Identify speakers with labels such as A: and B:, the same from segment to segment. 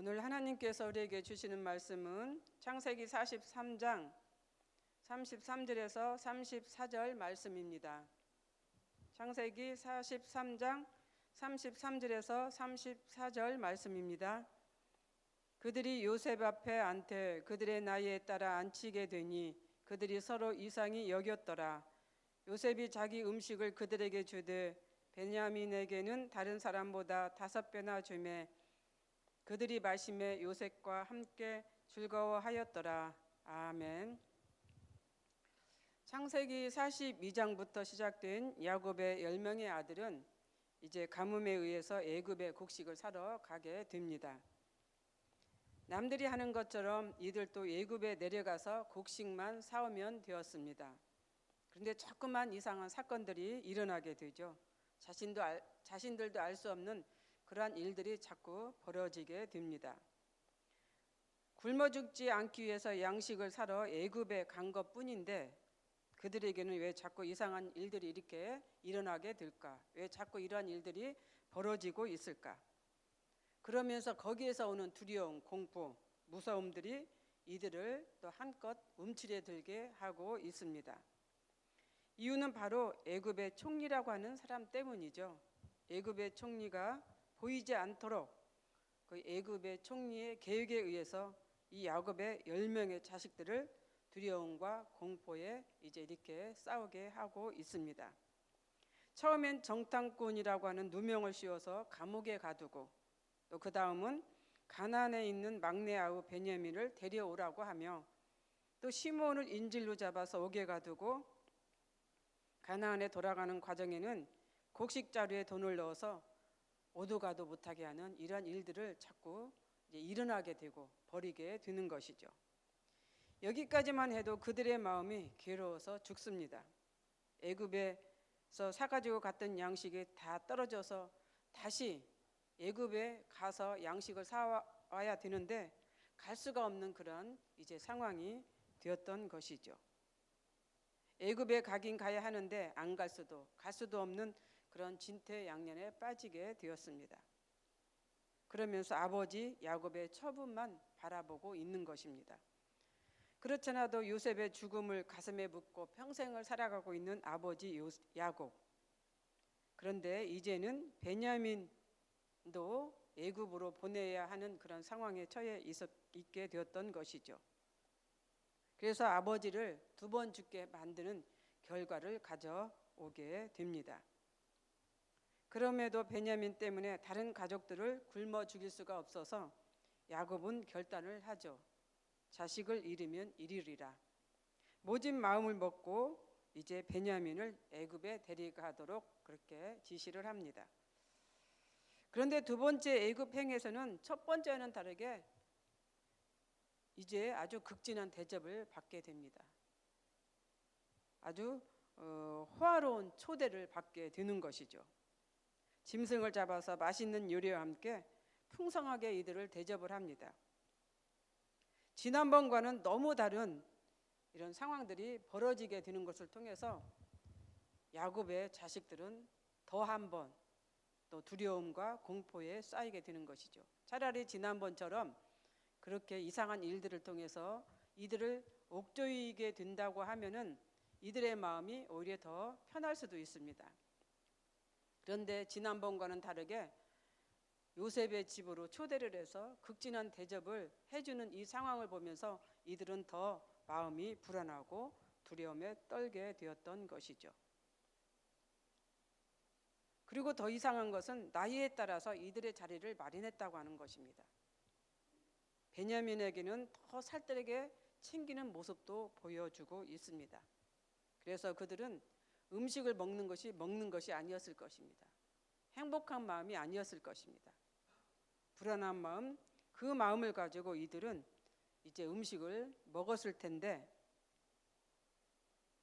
A: 오늘 하나님께서 우리에게 주시는 말씀은 창세기 43장 33절에서 34절 말씀입니다. 창세기 43장 33절에서 34절 말씀입니다. 그들이 요셉 앞에 앉되 그들의 나이에 따라 앉히게 되니 그들이 서로 이상히 여겼더라. 요셉이 자기 음식을 그들에게 주되 베냐민에게는 다른 사람보다 5배나 주매 그들이 마심에 요셉과 함께 즐거워하였더라. 아멘. 창세기 42장부터 시작된 야곱의 10명의 아들은 이제 가뭄에 의해서 애굽에 곡식을 사러 가게 됩니다. 남들이 하는 것처럼 이들도 애굽에 내려가서 곡식만 사오면 되었습니다. 그런데 자꾸만 이상한 사건들이 일어나게 되죠. 자신들도 알 수 없는 그러한 일들이 자꾸 벌어지게 됩니다. 굶어 죽지 않기 위해서 양식을 사러 애굽에 간 것뿐인데 그들에게는 왜 자꾸 이상한 일들이 이렇게 일어나게 될까? 왜 자꾸 이러한 일들이 벌어지고 있을까? 그러면서 거기에서 오는 두려움, 공포, 무서움들이 이들을 또 한껏 움츠려 들게 하고 있습니다. 이유는 바로 애굽의 총리라고 하는 사람 때문이죠. 애굽의 총리가 보이지 않도록 그 애굽의 총리의 계획에 의해서 이 야곱의 10명의 자식들을 두려움과 공포에 이제 이렇게 싸우게 하고 있습니다. 처음엔 정탐꾼이라고 하는 누명을 씌워서 감옥에 가두고 또 그 다음은 가나안에 있는 막내 아우 베냐민을 데려오라고 하며 또 시므온을 인질로 잡아서 옥에 가두고 가나안에 돌아가는 과정에는 곡식 자루에 돈을 넣어서 오도 가도 못하게 하는 이러한 일들을 자꾸 이제 일어나게 되고 벌이게 되는 것이죠. 여기까지만 해도 그들의 마음이 괴로워서 죽습니다. 애굽에서 사가지고 갔던 양식이 다 떨어져서 다시 애굽에 가서 양식을 사와야 되는데 갈 수가 없는 그런 이제 상황이 되었던 것이죠. 애굽에 가긴 가야 하는데 안 갈 수도 없는 그런 진퇴양난에 빠지게 되었습니다. 그러면서 아버지 야곱의 처분만 바라보고 있는 것입니다. 그렇잖아도 요셉의 죽음을 가슴에 묻고 평생을 살아가고 있는 아버지 야곱. 그런데 이제는 베냐민도 애굽으로 보내야 하는 그런 상황에 처해 있게 되었던 것이죠. 그래서 아버지를 2번 죽게 만드는 결과를 가져오게 됩니다. 그럼에도 베냐민 때문에 다른 가족들을 굶어 죽일 수가 없어서 야곱은 결단을 하죠. 자식을 잃으면 잃으리라. 모진 마음을 먹고 이제 베냐민을 애굽에 데려가도록 그렇게 지시를 합니다. 그런데 2번째 애굽 행에서는 첫 번째와는 다르게 이제 아주 극진한 대접을 받게 됩니다. 아주 호화로운 초대를 받게 되는 것이죠. 짐승을 잡아서 맛있는 요리와 함께 풍성하게 이들을 대접을 합니다. 지난번과는 너무 다른 이런 상황들이 벌어지게 되는 것을 통해서 야곱의 자식들은 더 한 번 또 두려움과 공포에 쌓이게 되는 것이죠. 차라리 지난번처럼 그렇게 이상한 일들을 통해서 이들을 옥죄이게 된다고 하면은 이들의 마음이 오히려 더 편할 수도 있습니다. 그런데 지난번과는 다르게 요셉의 집으로 초대를 해서 극진한 대접을 해주는 이 상황을 보면서 이들은 더 마음이 불안하고 두려움에 떨게 되었던 것이죠. 그리고 더 이상한 것은 나이에 따라서 이들의 자리를 마련했다고 하는 것입니다. 베냐민에게는 더 살뜰하게 챙기는 모습도 보여주고 있습니다. 그래서 그들은 음식을 먹는 것이 아니었을 것입니다. 행복한 마음이 아니었을 것입니다. 불안한 마음, 그 마음을 가지고 이들은 이제 음식을 먹었을 텐데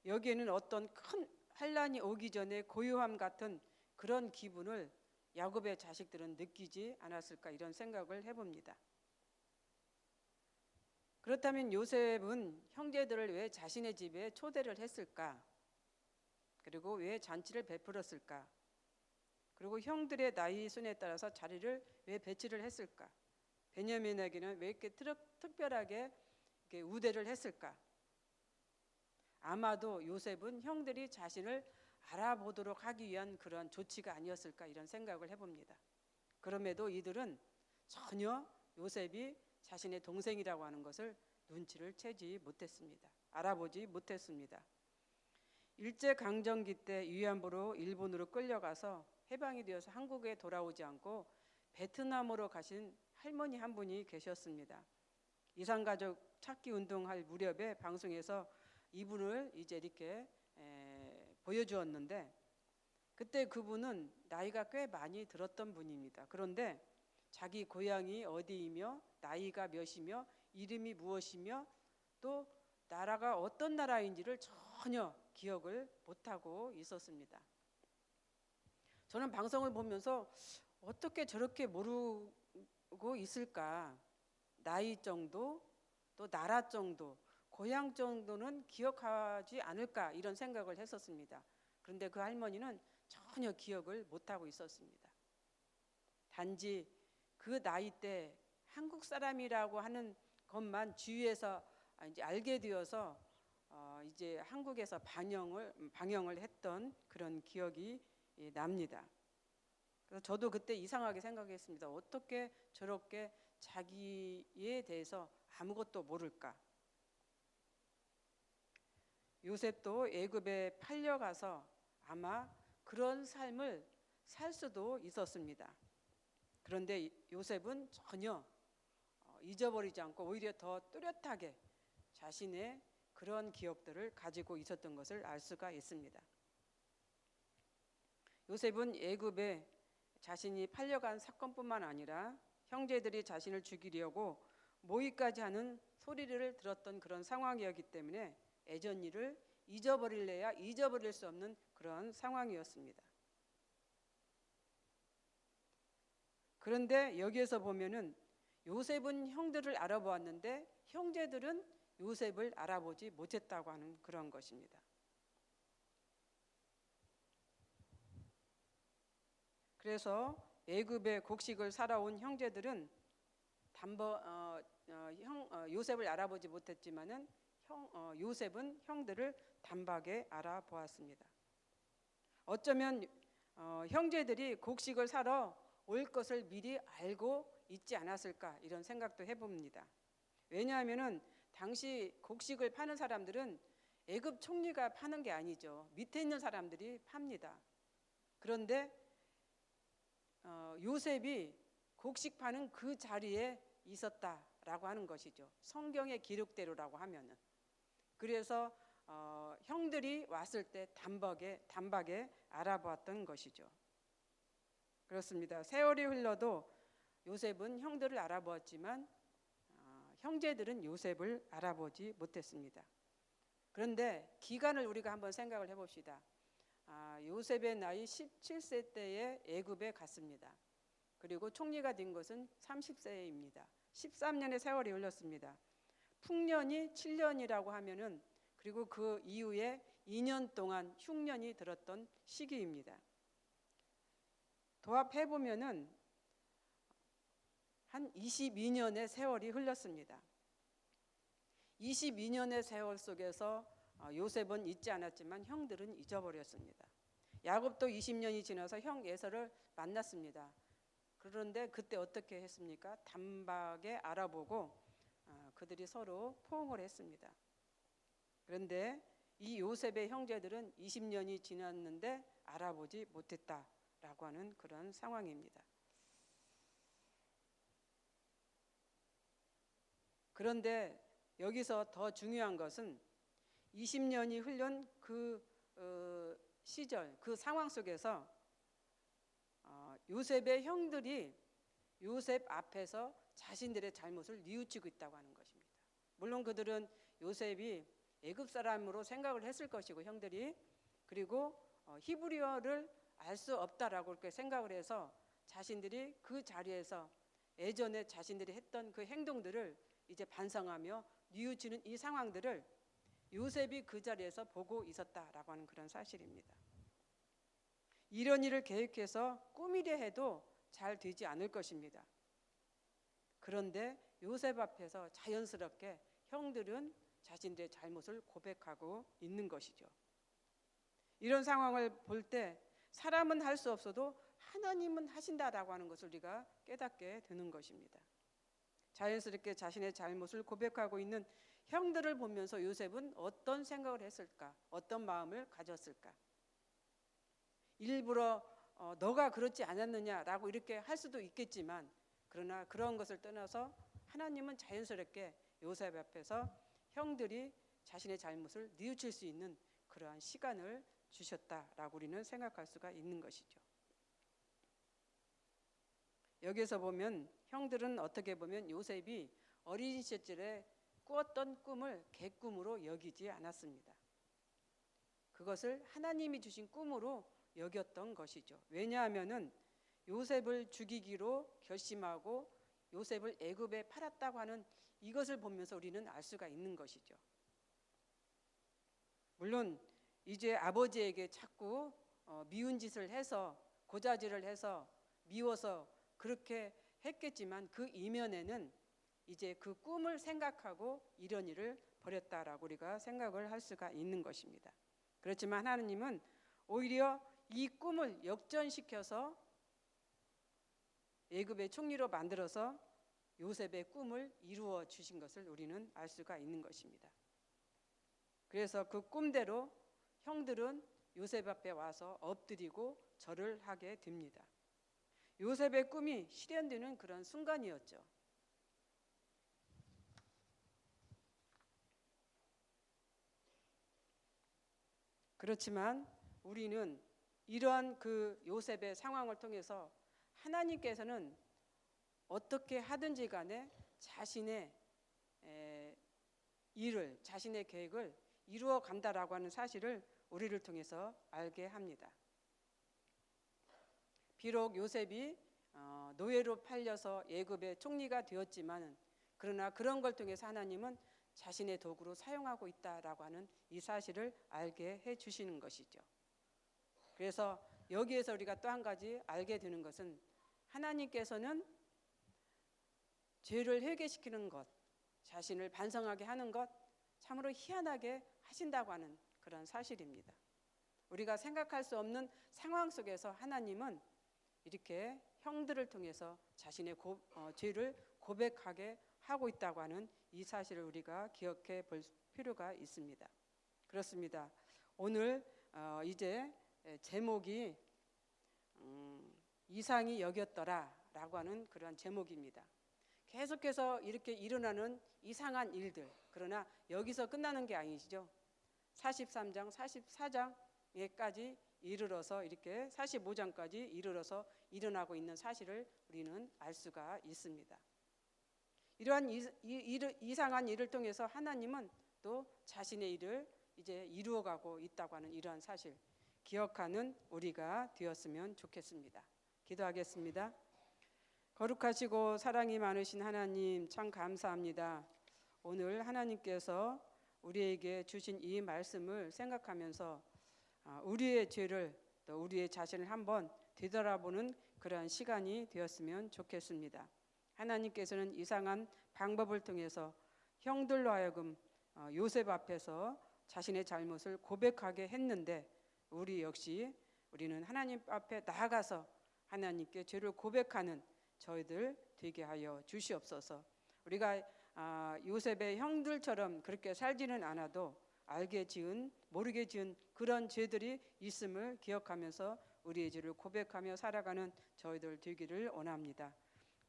A: 여기에는 어떤 큰 환난이 오기 전에 고요함 같은 그런 기분을 야곱의 자식들은 느끼지 않았을까 이런 생각을 해봅니다. 그렇다면 요셉은 형제들을 왜 자신의 집에 초대를 했을까? 그리고 왜 잔치를 베풀었을까? 그리고 형들의 나이 순에 따라서 자리를 왜 배치를 했을까? 베냐민에게는 왜 이렇게 특별하게 이렇게 우대를 했을까? 아마도 요셉은 형들이 자신을 알아보도록 하기 위한 그런 조치가 아니었을까 이런 생각을 해봅니다. 그럼에도 이들은 전혀 요셉이 자신의 동생이라고 하는 것을 눈치를 채지 못했습니다. 알아보지 못했습니다. 일제강점기 때 위안부로 일본으로 끌려가서 해방이 되어서 한국에 돌아오지 않고 베트남으로 가신 할머니 한 분이 계셨습니다. 이산가족 찾기 운동할 무렵에 방송에서 이분을 이제 이렇게 보여주었는데, 그때 그분은 나이가 꽤 많이 들었던 분입니다. 그런데 자기 고향이 어디이며 나이가 몇이며 이름이 무엇이며 또 나라가 어떤 나라인지를 전혀 기억을 못하고 있었습니다. 저는 방송을 보면서 어떻게 저렇게 모르고 있을까? 나이 정도, 또 나라 정도, 고향 정도는 기억하지 않을까 이런 생각을 했었습니다. 그런데 그 할머니는 전혀 기억을 못하고 있었습니다. 단지 그 나이 때 한국 사람이라고 하는 것만 주위에서 이제 알게 되어서 이제 한국에서 방영을 했던 그런 기억이 납니다. 그래서 저도 그때 이상하게 생각했습니다. 어떻게 저렇게 자기에 대해서 아무것도 모를까? 요셉도 애굽에 팔려가서 아마 그런 삶을 살 수도 있었습니다. 그런데 요셉은 전혀 잊어버리지 않고 오히려 더 뚜렷하게 자신의 그런 기억들을 가지고 있었던 것을 알 수가 있습니다. 요셉은 애굽에 자신이 팔려간 사건뿐만 아니라 형제들이 자신을 죽이려고 모의까지 하는 소리를 들었던 그런 상황이었기 때문에 애전일을 잊어버릴래야 잊어버릴 수 없는 그런 상황이었습니다. 그런데 여기에서 보면은 요셉은 형들을 알아보았는데 형제들은 요셉을 알아보지 못했다고 하는 그런 것입니다. 그래서 애굽의 곡식을 살아온 형제들은 요셉을 알아보지 못했지만은 요셉은 형들을 단박에 알아보았습니다. 어쩌면 형제들이 곡식을 사러 올 것을 미리 알고 있지 않았을까 이런 생각도 해봅니다. 왜냐하면은 당시 곡식을 파는 사람들은 애굽 총리가 파는 게 아니죠. 밑에 있는 사람들이 팝니다. 그런데 요셉이 곡식 파는 그 자리에 있었다라고 하는 것이죠. 성경의 기록대로라고 하면은. 그래서 형들이 왔을 때 단박에 알아보았던 것이죠. 그렇습니다. 세월이 흘러도 요셉은 형들을 알아보았지만 형제들은 요셉을 알아보지 못했습니다. 그런데 기간을 우리가 한번 생각을 해봅시다. 요셉의 나이 17세 때에 애굽에 갔습니다. 그리고 총리가 된 것은 30세입니다. 13년의 세월이 흘렀습니다. 풍년이 7년이라고 하면은 그리고 그 이후에 2년 동안 흉년이 들었던 시기입니다. 도합해 보면은 한 22년의 세월이 흘렀습니다. 22년의 세월 속에서 요셉은 잊지 않았지만 형들은 잊어버렸습니다. 야곱도 20년이 지나서 형 에서를 만났습니다. 그런데 그때 어떻게 했습니까? 단박에 알아보고 그들이 서로 포옹을 했습니다. 그런데 이 요셉의 형제들은 20년이 지났는데 알아보지 못했다라고 하는 그런 상황입니다. 그런데 여기서 더 중요한 것은 20년이 흘른 그 시절, 그 상황 속에서 요셉의 형들이 요셉 앞에서 자신들의 잘못을 뉘우치고 있다고 하는 것입니다. 물론 그들은 요셉이 애굽 사람으로 생각을 했을 것이고 형들이 그리고 히브리어를 알 수 없다라고 그렇게 생각을 해서 자신들이 그 자리에서 예전에 자신들이 했던 그 행동들을 이제 반성하며 뉘우치는 이 상황들을 요셉이 그 자리에서 보고 있었다라고 하는 그런 사실입니다. 이런 일을 계획해서 꾸미려 해도 잘 되지 않을 것입니다. 그런데 요셉 앞에서 자연스럽게 형들은 자신들의 잘못을 고백하고 있는 것이죠. 이런 상황을 볼 때 사람은 할 수 없어도 하나님은 하신다라고 하는 것을 우리가 깨닫게 되는 것입니다. 자연스럽게 자신의 잘못을 고백하고 있는 형들을 보면서 요셉은 어떤 생각을 했을까? 어떤 마음을 가졌을까? 일부러 너가 그렇지 않았느냐라고 이렇게 할 수도 있겠지만, 그러나 그런 것을 떠나서 하나님은 자연스럽게 요셉 앞에서 형들이 자신의 잘못을 뉘우칠 수 있는 그러한 시간을 주셨다라고 우리는 생각할 수가 있는 것이죠. 여기서 보면 형들은 어떻게 보면 요셉이 어린 시절에 꾸었던 꿈을 개꿈으로 여기지 않았습니다. 그것을 하나님이 주신 꿈으로 여겼던 것이죠. 왜냐하면은 요셉을 죽이기로 결심하고 요셉을 애굽에 팔았다고 하는 이것을 보면서 우리는 알 수가 있는 것이죠. 물론 이제 아버지에게 자꾸 미운 짓을 해서 고자질을 해서 미워서 그렇게 했겠지만, 그 이면에는 이제 그 꿈을 생각하고 이런 일을 벌였다라고 우리가 생각을 할 수가 있는 것입니다. 그렇지만 하나님은 오히려 이 꿈을 역전시켜서 애굽의 총리로 만들어서 요셉의 꿈을 이루어 주신 것을 우리는 알 수가 있는 것입니다. 그래서 그 꿈대로 형들은 요셉 앞에 와서 엎드리고 절을 하게 됩니다. 요셉의 꿈이 실현되는 그런 순간이었죠. 그렇지만 우리는 이러한 그 요셉의 상황을 통해서 하나님께서는 어떻게 하든지 간에 자신의 일을, 자신의 계획을 이루어 간다라고 하는 사실을 우리를 통해서 알게 합니다. 비록 요셉이 노예로 팔려서 애굽의 총리가 되었지만, 그러나 그런 걸 통해서 하나님은 자신의 도구로 사용하고 있다라고 하는 이 사실을 알게 해 주시는 것이죠. 그래서 여기에서 우리가 또 한 가지 알게 되는 것은 하나님께서는 죄를 회개시키는 것, 자신을 반성하게 하는 것 참으로 희한하게 하신다고 하는 그런 사실입니다. 우리가 생각할 수 없는 상황 속에서 하나님은 이렇게 형들을 통해서 자신의 죄를 고백하게 하고 있다고 하는 이 사실을 우리가 기억해 볼 필요가 있습니다. 그렇습니다. 오늘 이제 제목이 이상히 여겼더라라고 하는 그런 제목입니다. 계속해서 이렇게 일어나는 이상한 일들, 그러나 여기서 끝나는 게 아니시죠. 43장, 44장에까지 이르러서 이렇게 45장까지 이르러서 일어나고 있는 사실을 우리는 알 수가 있습니다. 이러한 이상한 일을 통해서 하나님은 또 자신의 일을 이제 이루어가고 있다고 하는 이러한 사실 기억하는 우리가 되었으면 좋겠습니다. 기도하겠습니다. 거룩하시고 사랑이 많으신 하나님, 참 감사합니다. 오늘 하나님께서 우리에게 주신 이 말씀을 생각하면서 우리의 죄를, 또 우리의 자신을 한번 되돌아보는 그러한 시간이 되었으면 좋겠습니다. 하나님께서는 이상한 방법을 통해서 형들로 하여금 요셉 앞에서 자신의 잘못을 고백하게 했는데, 우리 역시 우리는 하나님 앞에 나아가서 하나님께 죄를 고백하는 저희들 되게 하여 주시옵소서. 우리가 요셉의 형들처럼 그렇게 살지는 않아도 알게 지은 모르게 지은 그런 죄들이 있음을 기억하면서 우리의 죄를 고백하며 살아가는 저희들 되기를 원합니다.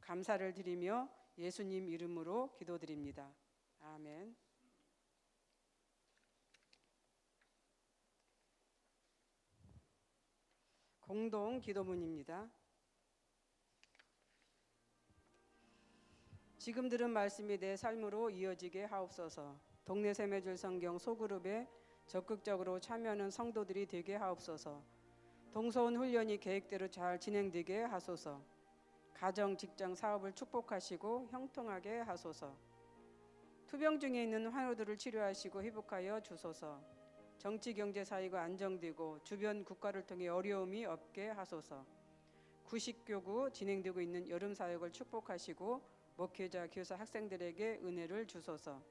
A: 감사를 드리며 예수님 이름으로 기도드립니다. 아멘. 공동 기도문입니다. 지금 들은 말씀이 내 삶으로 이어지게 하옵소서. 동네 샘매줄 성경 소그룹에 적극적으로 참여하는 성도들이 되게 하옵소서. 동서원 훈련이 계획대로 잘 진행되게 하소서. 가정, 직장, 사업을 축복하시고 형통하게 하소서. 투병 중에 있는 환우들을 치료하시고 회복하여 주소서. 정치, 경제, 사회가 안정되고 주변 국가를 통해 어려움이 없게 하소서. 구식교구 진행되고 있는 여름 사역을 축복하시고 목회자, 교사, 학생들에게 은혜를 주소서.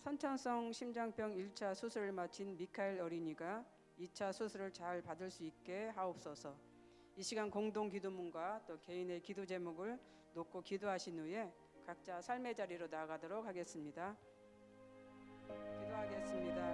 A: 선천성 심장병 1차 수술을 마친 미카엘 어린이가 2차 수술을 잘 받을 수 있게 하옵소서. 이 시간 공동 기도문과 또 개인의 기도 제목을 놓고 기도하신 후에 각자 삶의 자리로 나아가도록 하겠습니다. 기도하겠습니다.